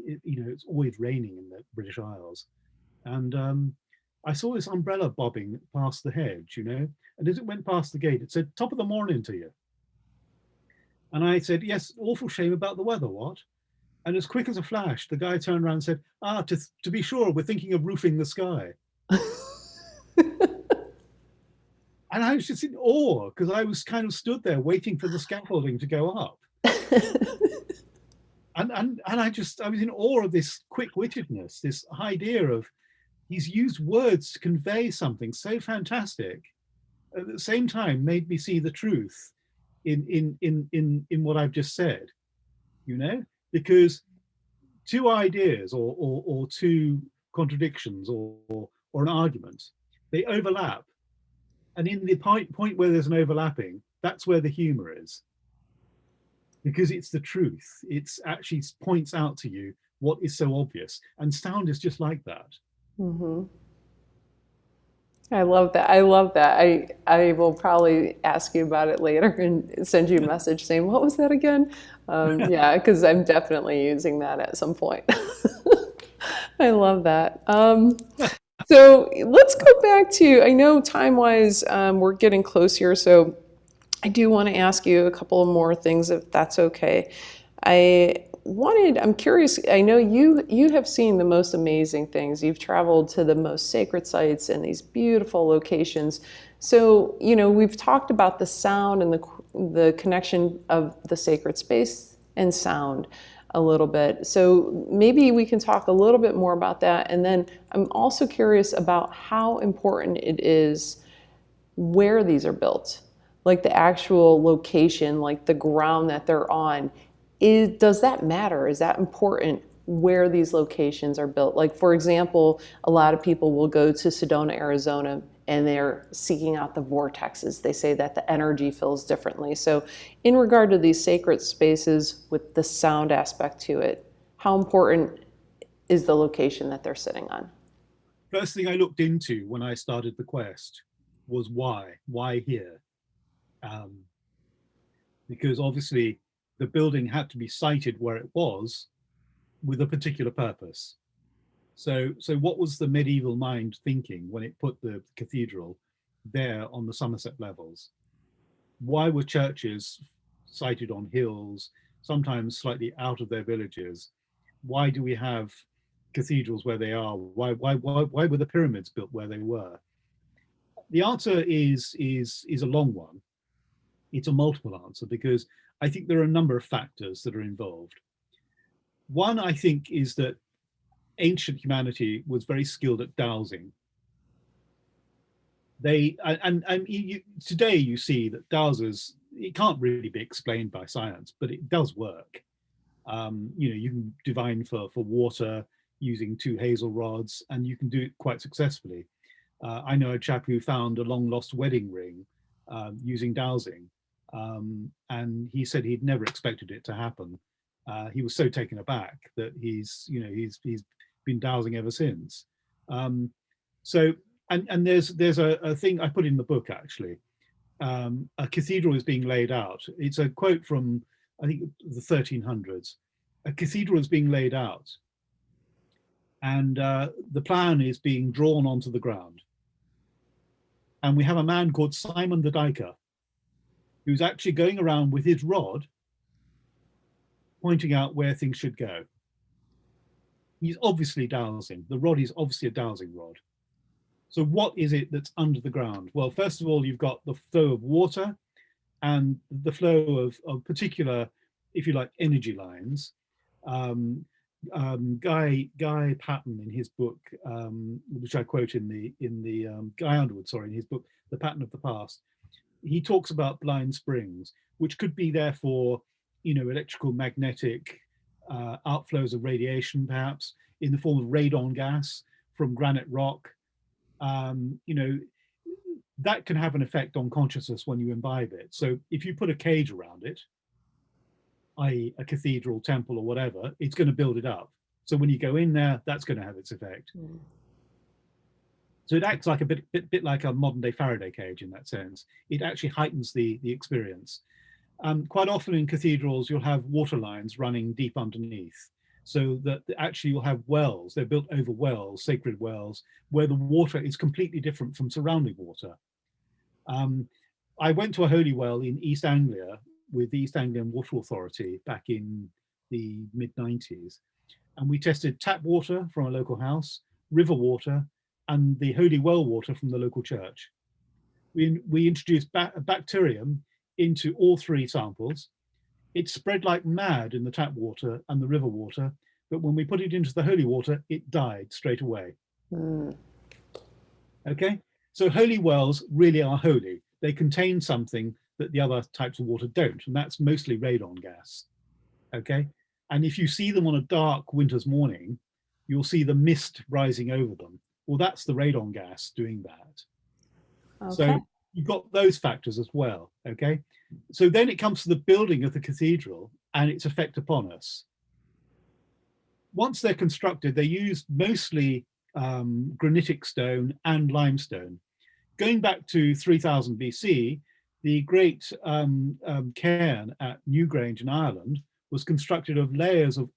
it's always raining in the British Isles, and I saw this umbrella bobbing past the hedge. And as it went past the gate, it said, "Top of the morning to you." And I said, "Yes, awful shame about the weather, what?" And as quick as a flash, the guy turned around and said, to be sure, we're thinking of roofing the sky." And I was just in awe because I was kind of stood there waiting for the scaffolding to go up. And I was in awe of this quick-wittedness, this idea of he's used words to convey something so fantastic, at the same time made me see the truth in what I've just said, because two ideas or two contradictions or an argument, they overlap. And in the point where there's an overlapping, that's where the humor is. Because it's the truth. It's actually points out to you what is so obvious. And sound is just like that. Mm-hmm. I love that. I love that. I will probably ask you about it later and send you a message saying, what was that again? Yeah, because I'm definitely using that at some point. I love that. So let's go back to, I know time-wise, we're getting close here, so I do want to ask you a couple of more things, if that's okay. I'm curious, I know you have seen the most amazing things. You've traveled to the most sacred sites and these beautiful locations. So, we've talked about the sound and the connection of the sacred space and sound a little bit. So maybe we can talk a little bit more about that. And then I'm also curious about how important it is where these are built, like the actual location, like the ground that they're on. Does that matter? Is that important where these locations are built? Like, for example, a lot of people will go to Sedona, Arizona, and they're seeking out the vortexes. They say that the energy feels differently. So in regard to these sacred spaces with the sound aspect to it, how important is the location that they're sitting on? First thing I looked into when I started the quest was why? Why here? Um, because obviously the building had to be sited where it was with a particular purpose. So what was the medieval mind thinking when it put the cathedral there on the Somerset levels? Why were churches sited on hills, sometimes slightly out of their villages? Why do we have cathedrals where they are? Why were the pyramids built where they were? The answer is a long one. It's a multiple answer because I think there are a number of factors that are involved. One, I think, is that ancient humanity was very skilled at dowsing. Today you see that dowsers, it can't really be explained by science, but it does work. You can divine for water using two hazel rods, and you can do it quite successfully. I know a chap who found a long lost wedding ring using dowsing, and he said he'd never expected it to happen. He was so taken aback that he's been dowsing ever since. So and there's a thing I put in the book actually. A cathedral is being laid out. It's a quote from I think the 1300s. A cathedral is being laid out, and the plan is being drawn onto the ground. And we have a man called Simon the Dyker, who's actually going around with his rod, pointing out where things should go. He's obviously dowsing. The rod is obviously a dowsing rod. So what is it that's under the ground? Well, first of all, you've got the flow of water and the flow of particular, if you like, energy lines. Guy Patton in his book, which I quote in the Guy Underwood, sorry, in his book, The Pattern of the Past, he talks about blind springs, which could be therefore, electrical magnetic outflows of radiation, perhaps in the form of radon gas from granite rock. That can have an effect on consciousness when you imbibe it. So if you put a cage around it, i.e. a cathedral, temple, or whatever, it's going to build it up. So when you go in there, that's going to have its effect. Mm. So it acts like a bit like a modern day Faraday cage in that sense. It actually heightens the experience. Quite often in cathedrals, you'll have water lines running deep underneath, so that actually you'll have wells. They're built over wells, sacred wells, where the water is completely different from surrounding water. I went to a holy well in East Anglia with the East Anglian Water Authority back in the mid-90s. And we tested tap water from a local house, river water, and the holy well water from the local church. We introduced a bacterium into all three samples. It spread like mad in the tap water and the river water, but when we put it into the holy water, it died straight away. Mm. Okay, so holy wells really are holy. They contain something that the other types of water don't, and that's mostly radon gas. Okay, and if you see them on a dark winter's morning, you'll see the mist rising over them. Well, that's the radon gas doing that. Okay. So you've got those factors as well. Okay, so then it comes to the building of the cathedral and its effect upon us. Once they're constructed, they're used mostly granitic stone and limestone. Going back to 3000 BC, the great cairn at Newgrange in Ireland was constructed of layers of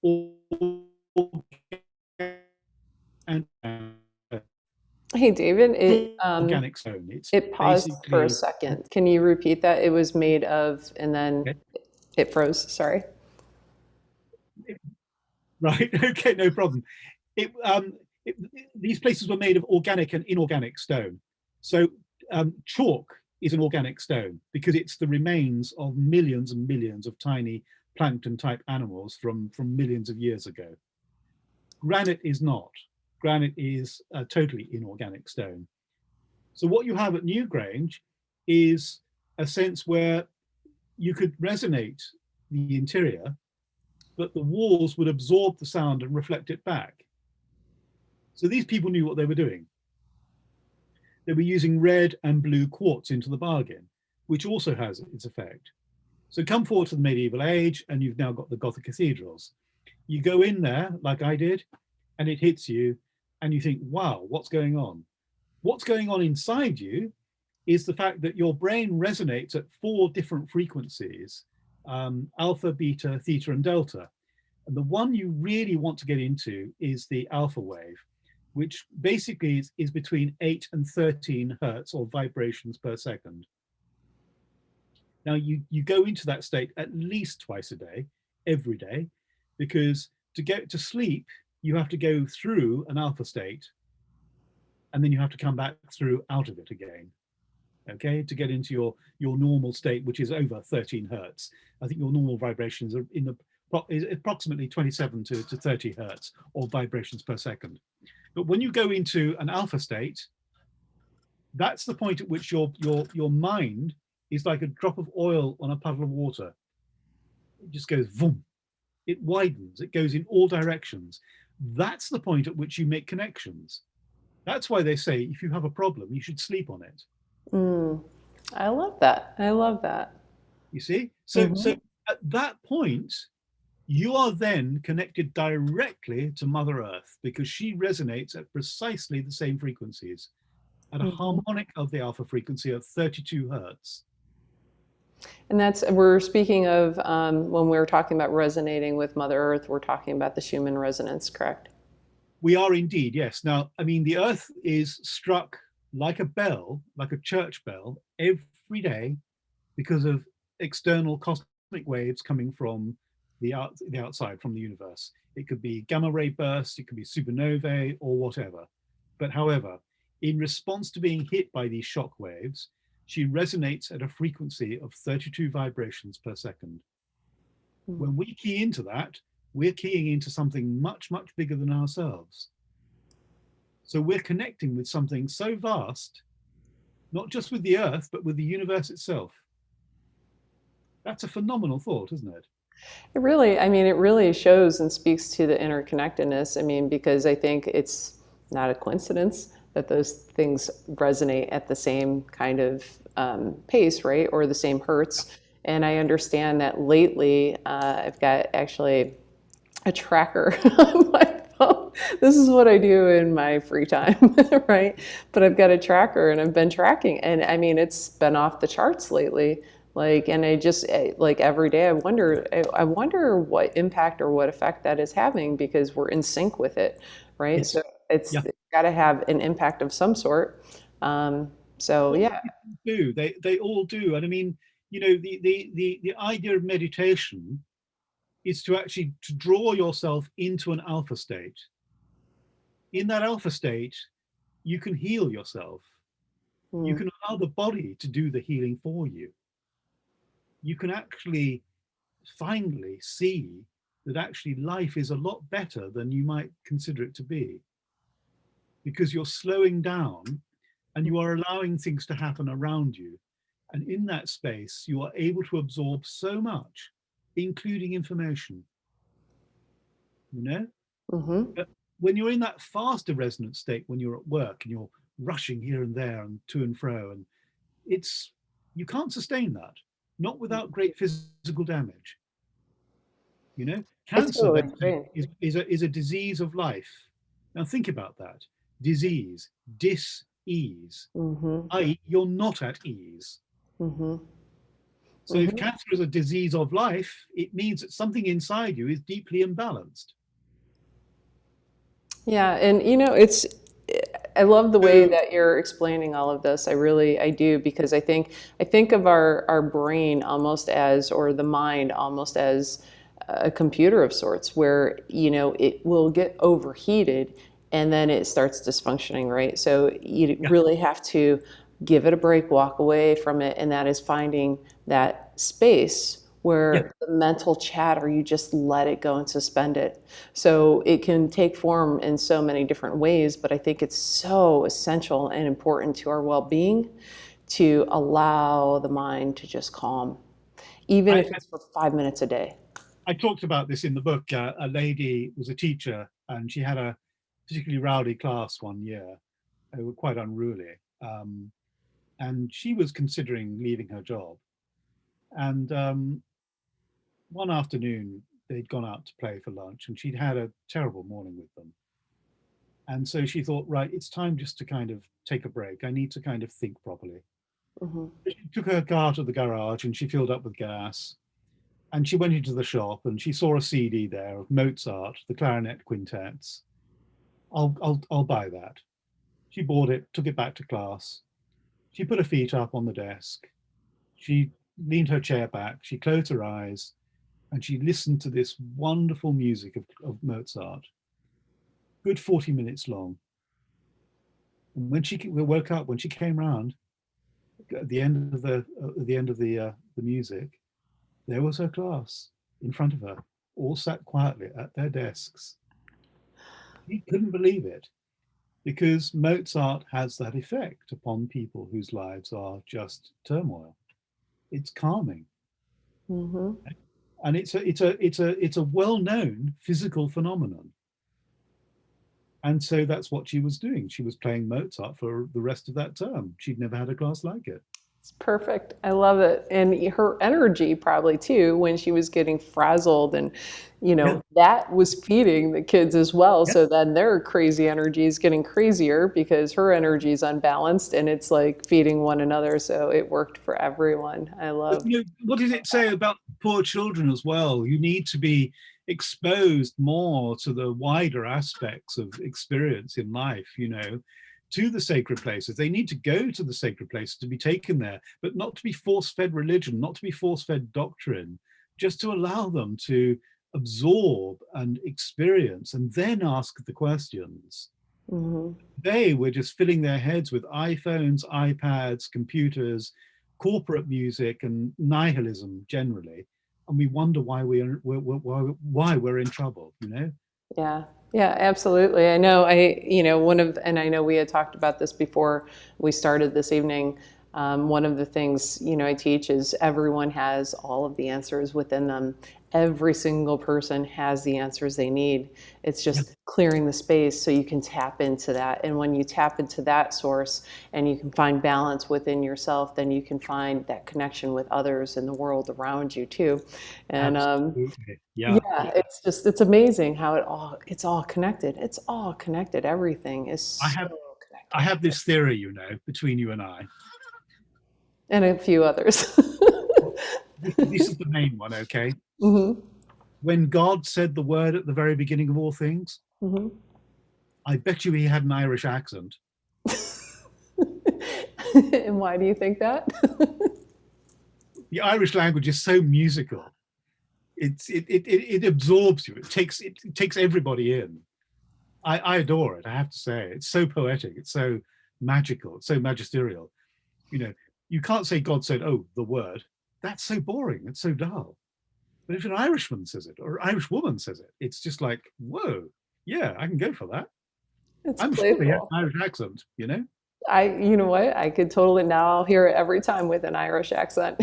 Hey, David, organic stone. It paused for a second. Can you repeat that? It was made of, and then it froze, sorry. Right, okay, no problem. These places were made of organic and inorganic stone. So chalk is an organic stone because it's the remains of millions and millions of tiny plankton type animals from millions of years ago. Granite is not. Granite is a totally inorganic stone. So what you have at Newgrange is a sense where you could resonate the interior, but the walls would absorb the sound and reflect it back. So these people knew what they were doing. They were using red and blue quartz into the bargain, which also has its effect. So come forward to the medieval age, and you've now got the Gothic cathedrals. You go in there, like I did, and it hits you, and you think, wow, what's going on? What's going on inside you is the fact that your brain resonates at 4 different frequencies, alpha, beta, theta, and delta. And the one you really want to get into is the alpha wave, which basically is between 8 and 13 hertz or vibrations per second. Now you go into that state at least twice a day, every day, because to get to sleep, you have to go through an alpha state, and then you have to come back through out of it again, okay, to get into your normal state, which is over 13 hertz. I think your normal vibrations are is approximately 27 to 30 hertz or vibrations per second. But when you go into an alpha state, that's the point at which your mind is like a drop of oil on a puddle of water. It just goes boom. It widens. It goes in all directions. That's the point at which you make connections. That's why they say if you have a problem, you should sleep on it. I love that. I love that. You see? So at that point, you are then connected directly to Mother Earth because she resonates at precisely the same frequencies, at a harmonic of the alpha frequency of 32 hertz. And we're speaking of, when we're talking about resonating with Mother Earth, we're talking about the Schumann Resonance, correct? We are indeed, yes. Now, I mean, the Earth is struck like a bell, like a church bell, every day because of external cosmic waves coming from the outside, from the universe. It could be gamma ray bursts, it could be supernovae or whatever. But however, in response to being hit by these shock waves, she resonates at a frequency of 32 vibrations per second. When we key into that, we're keying into something much, much bigger than ourselves. So we're connecting with something so vast, not just with the earth, but with the universe itself. That's a phenomenal thought, isn't it? It really, I mean, it really shows and speaks to the interconnectedness. I mean, because I think it's not a coincidence that those things resonate at the same kind of pace, right? Or the same hertz. And I understand that lately, I've got actually a tracker on my phone. This is what I do in my free time, right? But I've got a tracker and I've been tracking, and I mean, it's been off the charts lately. Like, and I just like every day I wonder what impact or what effect that is having because we're in sync with it, right? Yes. So it's Yeah. got to have an impact of some sort. So All yeah. people do. They all do. And I mean, you know, the idea of meditation is to actually to draw yourself into an alpha state. In that alpha state, you can heal yourself. You Mm, can allow the body to do the healing for you. You can actually finally see that actually life is a lot better than you might consider it to be because you're slowing down and you are allowing things to happen around you. And in that space, you are able to absorb so much, including information, you know? mm-hmm. But when you're in that faster resonance state, when you're at work and you're rushing here and there and to and fro, and it's, you can't sustain that, not without great physical damage. You know, I cancer totally they say, agree. is a disease of life. Now think about that. Disease, dis-ease, Mm-hmm. i.e., you're not at ease. Mm-hmm. So if Mm-hmm. cancer is a disease of life, it means that something inside you is deeply imbalanced. Yeah, and you know, I love the way So, that you're explaining all of this. I really, I do, because I think of our brain almost as, or the mind almost as a computer of sorts, where, you know, it will get overheated and then it starts dysfunctioning, right? So you yeah, really have to give it a break, walk away from it, and that is finding that space yeah. where the mental chatter, you just let it go and suspend it. So it can take form in so many different ways, but I think it's so essential and important to our well-being to allow the mind to just calm, even I, if it's for 5 minutes a day. I talked about this in the book. A lady was a teacher and she had a particularly rowdy class one year. They were quite unruly. And she was considering leaving her job. And one afternoon, they'd gone out to play for lunch and she'd had a terrible morning with them. And so she thought, right, it's time just to kind of take a break. I need to kind of think properly. Hmm. She took her car to the garage and she filled up with gas. And she went into the shop and she saw a CD there of Mozart, the clarinet quintets. I'll buy that. She bought it, took it back to class. She put her feet up on the desk. She leaned her chair back. She closed her eyes and she listened to this wonderful music of Mozart, good 40 minutes long. And when she woke up, when she came round at the end of the music, there was her class in front of her, all sat quietly at their desks. He couldn't believe it because Mozart has that effect upon people whose lives are just turmoil. It's calming, Hmm. and it's a well-known physical phenomenon. And so that's what she was doing. She was playing Mozart for the rest of that term. She'd never had a class like it. It's perfect. I love it. And her energy probably too, when she was getting frazzled and, you Yeah, know, that was feeding the kids as well. yeah. So then their crazy energy is getting crazier because her energy is unbalanced and it's like feeding one another. So it worked for everyone. I But love. you know, what does it say about poor children as well? You need to be exposed more to the wider aspects of experience in life, you know, to the sacred places. They need to go to the sacred places to be taken there, but not to be force-fed religion, not to be force-fed doctrine, just to allow them to absorb and experience and then ask the questions. Mhm. They were just filling their heads with iPhones, iPads, computers, corporate music, and nihilism generally. and we wonder why why we're in trouble, you know. Yeah. Yeah, absolutely. And I know we had talked about this before we started this evening. One of the things, I teach is everyone has all of the answers within them. Every single person has the answers they need. It's Yeah, just clearing the space so you can tap into that. And when you tap into that source and you can find balance within yourself, then you can find that connection with others in the world around you too. And absolutely. Yeah, yeah, yeah. it's amazing how it's all connected. It's all connected. Everything is I so have connected. I have this theory, you know, between you and I. And a few others. This is the main one, okay? Hmm. When God said the word at the very beginning of all things, Hmm. I bet you he had an Irish accent. And why do you think that? The Irish language is so musical. It absorbs you. It takes everybody in. I adore it. I have to say, it's so poetic. It's so magical. It's so magisterial. You know, you can't say God said, "Oh, the word." That's so boring. It's so dull. But if an Irishman says it or an Irish woman says it, it's just like, whoa, yeah, I can go for that. It's I'm sure he has playful. an Irish accent, you know? You know what? I could totally now I'll hear it every time with an Irish accent.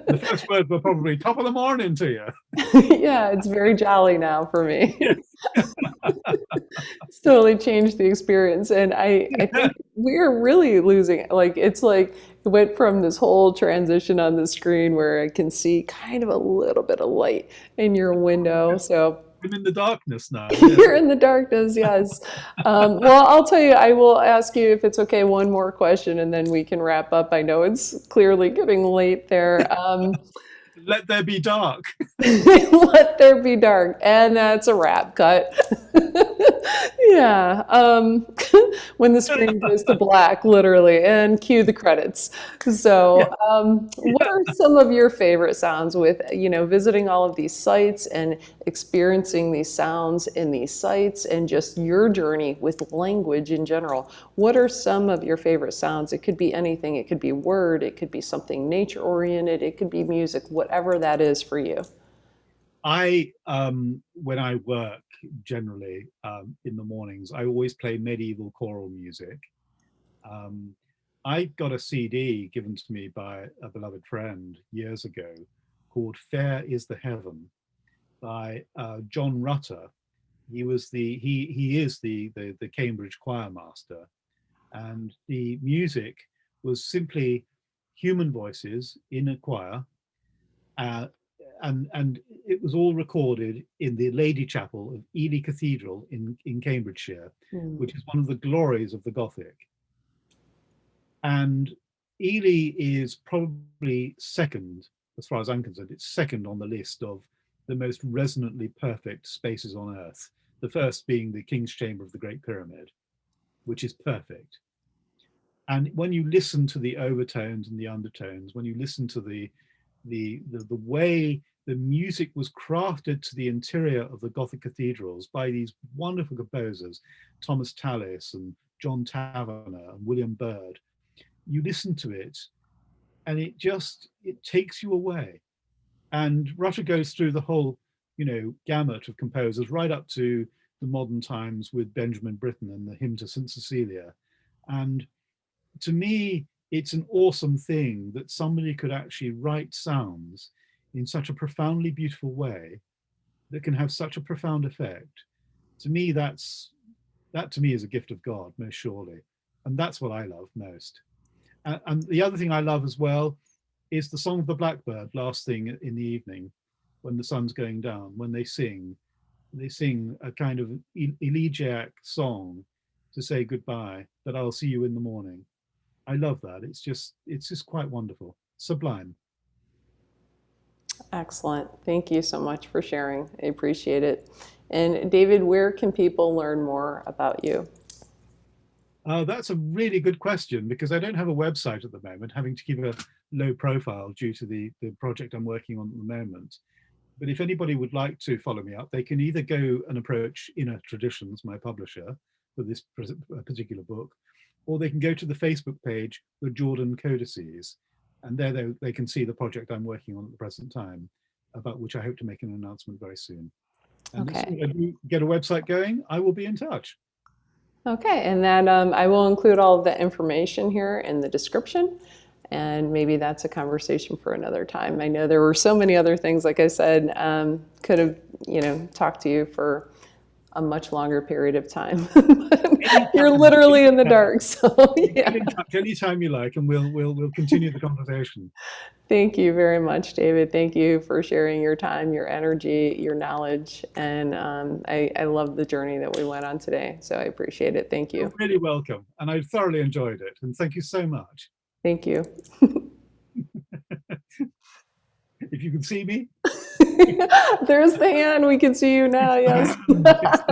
The first words were probably top of the morning to you. Yeah, it's very jolly now for me. Yes. It's totally changed the experience. And I think we're really losing, like it went from this whole transition on the screen where I can see kind of a little bit of light in your window. So I'm in the darkness now, yes. you're in the darkness, yes. Well, I'll tell you, I will ask you if it's okay, one more question and then we can wrap up. I know it's clearly getting late there. Let there be dark. Let there be dark, and that's a wrap. Cut. Yeah. When the screen goes to black, literally, and cue the credits. Yeah. So, what are some of your favorite sounds with, visiting all of these sites and experiencing these sounds in these sites and just your journey with language in general? What are some of your favorite sounds? It could be anything. It could be word. It could be something nature oriented. It could be music, whatever that is for you. When I work generally in the mornings, I always play medieval choral music. Um, I got a CD given to me by a beloved friend years ago called "Fair Is the Heaven" by John Rutter. He is the Cambridge choir master, and the music was simply human voices in a choir, uh, and it was all recorded in the Lady Chapel of Ely Cathedral in Cambridgeshire, Mm. which is one of the glories of the Gothic. And Ely is probably second, as far as I'm concerned, it's second on the list of the most resonantly perfect spaces on earth. The first being the King's Chamber of the Great Pyramid, which is perfect. And when you listen to the overtones and the undertones, when you listen to the way the music was crafted to the interior of the Gothic cathedrals by these wonderful composers, Thomas Tallis and John Taverner and William Byrd, you listen to it and it takes you away. And Rutter goes through the whole, gamut of composers right up to the modern times with Benjamin Britten and the hymn to St. Cecilia. And to me, it's an awesome thing that somebody could actually write sounds in such a profoundly beautiful way that can have such a profound effect. To me, that to me is a gift of God, most surely. And that's what I love most. And the other thing I love as well is the song of the blackbird last thing in the evening when the sun's going down, when they sing a kind of elegiac song to say goodbye, that I'll see you in the morning. I love that. It's just quite wonderful. Sublime. Excellent. Thank you so much for sharing. I appreciate it. And David, where can people learn more about you? That's a really good question because I don't have a website at the moment, having to keep a low profile due to the project I'm working on at the moment. But if anybody would like to follow me up, they can either go and approach Inner Traditions, my publisher, for this particular book, or they can go to the Facebook page, The Jordan Codices, And there they can see the project I'm working on at the present time, about which I hope to make an announcement very soon. And as soon Okay. as I do get a website going, I will be in touch. Okay, and then I will include all of the information here in the description, and maybe that's a conversation for another time. I know there were so many other things, like I said, could have, talked to you for a much longer period of time. You're literally in the dark, so yeah. Get in touch anytime you like, and we'll continue the conversation. Thank you very much, David. Thank you for sharing your time, your energy, your knowledge, and I love the journey that we went on today. So I appreciate it. Thank You're you. really welcome, and I thoroughly enjoyed it. And thank you so much. Thank you. If you can see me, There's the hand. We can see you now. Yes. it's